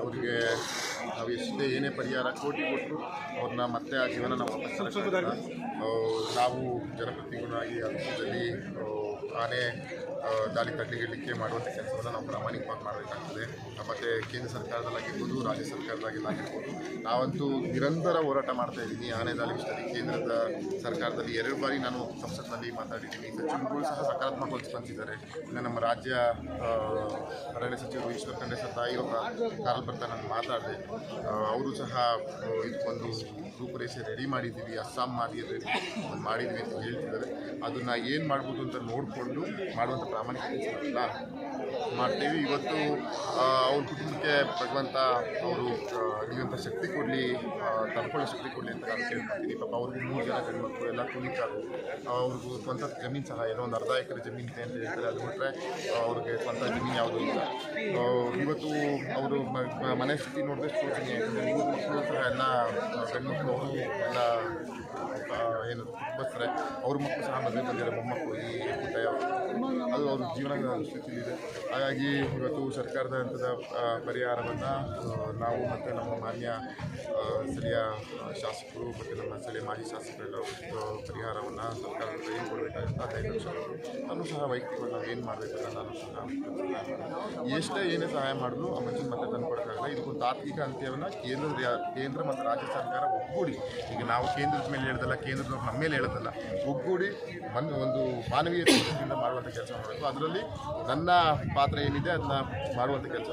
ಅವರಿಗೆ ನಾವು ಎಷ್ಟೇ ಏನೇ ಪರಿಹಾರ ಕೋಟಿ ಕೊಟ್ಟರು ಅವ್ರನ್ನ ಮತ್ತೆ ಆ ಜೀವನ ನಾವು ವಾಪಸ್ ನಾವು ಜನಪ್ರತಿನಿಧಿಗಳಾಗಿ ಅರ್ಥದಲ್ಲಿ ಆನೆ ದಾಳಿ ತಡೆಗಟ್ಟಲಿಕ್ಕೆ ಮಾಡುವಂಥ ಕೆಲಸವನ್ನು ನಾವು ಪ್ರಾಮಾಣಿಕವಾಗಿ ಮಾಡಬೇಕಾಗ್ತದೆ. ಮತ್ತು ಕೇಂದ್ರ ಸರ್ಕಾರದಲ್ಲಾಗಿರ್ಬೋದು, ರಾಜ್ಯ ಸರ್ಕಾರದಾಗಿರ್ಬೋದು, ನಾವಂತೂ ನಿರಂತರ ಹೋರಾಟ ಮಾಡ್ತಾ ಇದ್ದೀನಿ. ಆನೆ ದಾಳಿ ವಿಷಯದಲ್ಲಿ ಕೇಂದ್ರದ ಸರ್ಕಾರದಲ್ಲಿ 2 ಬಾರಿ ನಾನು ಸಂಸತ್ನಲ್ಲಿ ಮಾತಾಡಿದ್ದೀನಿ. ಸಚಿವರುಗಳು ಸಹ ಸಕಾರಾತ್ಮಕವಾಗಿ ಸ್ಪಂದಿಸಿದ್ದಾರೆ. ಇನ್ನು ನಮ್ಮ ರಾಜ್ಯ ಅರಣ್ಯ ಸಚಿವರು ಈಶ್ವರ್ ಖಂಡ್ರೆ ಸಹ ಕಾಲ್ ಬರ್ತಾ ನಾನು ಮಾತಾಡಿದೆ. ಅವರು ಸಹ ಇದಕ್ಕೊಂದು ರೂಪುರೇಷೆ ರೆಡಿ ಮಾಡಿದ್ದೀವಿ, ಅಸ್ಸಾಂ ಮಾದರಿಯಲ್ಲಿ ಮಾಡಿದ್ವಿ ಅಂತ ಹೇಳ್ತಿದ್ದಾರೆ. ಅದನ್ನು ಏನು ಮಾಡ್ಬೋದು ಅಂತ ನೋಡಿಕೊಂಡು ಮಾಡುವಂಥ ಪ್ರಾಮಾಣಿಕ ಕೆಲಸ ಮಾಡ್ತೀವಿ. ಇವತ್ತು ಅವ್ರ ಕುಟುಂಬಕ್ಕೆ ಭಗವಂತ ಅವರು ನೀವಂಥ ಶಕ್ತಿ ಕೊಡಲಿ, ತಡ್ಕೊಳ್ಳೋ ಶಕ್ತಿ ಕೊಡಲಿ ಅಂತ ನಾನು ಕೇಳ್ಕೊತೀನಿ. ಪಾಪ ಅವ್ರಿಗೆ 3 ಜನ ಗಂಡು ಎಲ್ಲ ಕುಣಿತಾರು. ಅವ್ರಿಗೂ ಸ್ವಂತ ಜಮೀನು ಸಹ ಏನೋ ಒಂದು 1/2 ಎಕರೆ ಜಮೀನು ಇದೆ ಅಂತ ಹೇಳ್ತಾರೆ. ಅದು ಬಿಟ್ಟರೆ ಅವ್ರಿಗೆ ಸ್ವಂತ ಜಮೀನು ಯಾವುದೂ ಇಲ್ಲ. ಇವತ್ತು ಅವರು ಮನೆ ಸ್ಥಿತಿ ನೋಡಿದ್ರೆ ಶೋಚನೀಯ. ಯಾಕಂದರೆ 3 ಮಕ್ಕಳು ಸಹ ಎಲ್ಲ ಗಂಡು ಮಕ್ಕಳು ಅವರು ಎಲ್ಲ ಏನು ಬಸ್ತಾರೆ. ಅವ್ರ ಮಕ್ಕಳು ಸಹ ಮದುವೆ ಬಂದಿರೋ ಮೊಮ್ಮಕ್ಕಳು ಈ ಪುಟ್ಟಯ್ಯ ಅದು ಅವ್ರ ಜೀವನದ ಸ್ಥಿತಿಲಿದೆ. ಹಾಗಾಗಿ ಇವತ್ತು ಸರ್ಕಾರದ ಹಂತದ ಪರಿಹಾರವನ್ನು ನಾವು ಮತ್ತು ನಮ್ಮ ಮಾನ್ಯ ಸ್ಥಳೀಯ ಶಾಸಕರು ಮತ್ತು ನಮ್ಮ ಸ್ಥಳೀಯ ಮಾಜಿ ಶಾಸಕರು ಪರಿಹಾರವನ್ನು ಸರ್ಕಾರದಿಂದ ಏನು ಕೊಡಬೇಕಾಗುತ್ತೆ 15 ಲಕ್ಷ ನಾನು ಸಹ ವೈಯಕ್ತಿಕವಾಗಿ ನಾವು ಏನು ಮಾಡಬೇಕಲ್ಲ ನಾನು ಸಹ ಎಷ್ಟೇ ಏನೇ ಸಹಾಯ ಮಾಡಿದ್ರು ಆ ಮನುಷ್ಯನ ಮತ್ತೆ ತಂದು ಕೊಡೋಕ್ಕಾಗಲ್ಲ. ಇದಕ್ಕೊಂದು ತಾತ್ವಿಕ ಅಂತ್ಯವನ್ನು ಕೇಂದ್ರ ಮತ್ತು ರಾಜ್ಯ ಸರ್ಕಾರ ಒಗ್ಗೂಡಿ, ಈಗ ನಾವು ಕೇಂದ್ರದ ಮೇಲೆ ಹೇಳೋದಲ್ಲ, ಕೇಂದ್ರದವ್ರು ನಮ್ಮ ಮೇಲೆ ಹೇಳೋದಲ್ಲ, ಒಗ್ಗೂಡಿ ಒಂದು ಮಾನವೀಯ ದೃಷ್ಟಿಯಿಂದ ಮಾಡುವಂಥ ಕೆಲಸ ಮಾಡಬೇಕು. ಅದರಲ್ಲಿ ನನ್ನ ಪಾತ್ರ ಏನಿದೆ ಅದನ್ನ ಮಾಡುವಂಥ ಕೆಲಸ